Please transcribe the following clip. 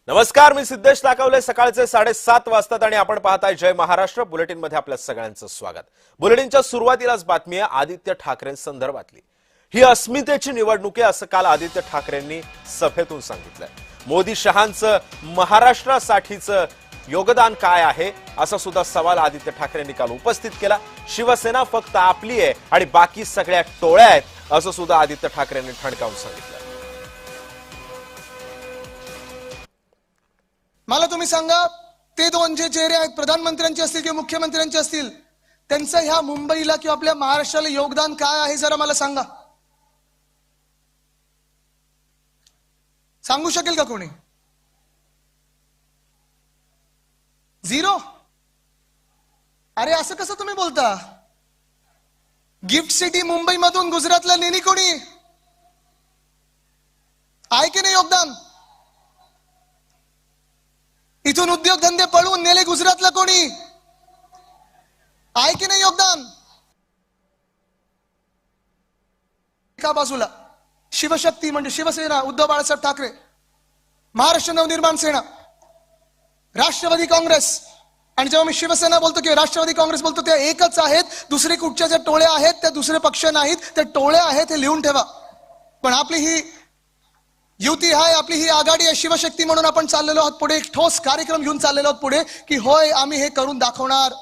नमस्कार, मी सिद्धेश ताकवले. सकाळचे 7:30 वाजतात आणि आपण पाहताय जय महाराष्ट्र बुलेटिन मध्ये आपल्या सगळ्यांचं स्वागत. बुलेटिनच्या सुरुवातीलाच बातमी आहे आदित्य ठाकरेंसंदर्भातली. ही अस्मितेची निवडणूक आहे असं काल आदित्य ठाकरेंनी सभेतून सांगितलंय. मोदी शहांचं महाराष्ट्रासाठीचं योगदान काय आहे असा सुद्धा सवाल आदित्य ठाकरेंनी काल उपस्थित केला. शिवसेना फक्त आपली आहे आणि बाकी सगळ्या टोळ्या आहेत असं सुद्धा आदित्य ठाकरेंनी ठणकावून सांगितलं. मला तुम्ही सांगा, ते दोन जे चेहरे आहेत, प्रधानमंत्र्यांचे असतील किंवा मुख्यमंत्र्यांचे असतील, त्यांचं ह्या मुंबईला किंवा आपल्या महाराष्ट्राला योगदान काय आहे जरा मला सांगा. सांगू शकेल का कोणी? झिरो. अरे असं कसं तुम्ही बोलता? गिफ्ट सिटी मुंबई मधून गुजरातला नेणी कोणी आहे की नाही योगदान? इथून उद्योगधंदे पळवून नेले गुजरातला कोणी आहे की नाही योगदान? एका बाजूला शिवशक्ती म्हणजे शिवसेना, उद्धव बाळासाहेब ठाकरे, महाराष्ट्र नवनिर्माण सेना, राष्ट्रवादी काँग्रेस. आणि जेव्हा मी शिवसेना बोलतो किंवा राष्ट्रवादी काँग्रेस बोलतो ते एकच आहेत. दुसरे कुठच्या ज्या टोळ्या आहेत त्या दुसरे पक्ष नाहीत, त्या टोळ्या आहेत हे लिहून ठेवा. पण आपली ही युती आहे, आपली ही आघाडी आहे, शिवशक्ती म्हणून आपण चाललेलो आहोत पुढे. एक ठोस कार्यक्रम घेऊन चाललेलो आहोत पुढे की होय आम्ही हे करून दाखवणार.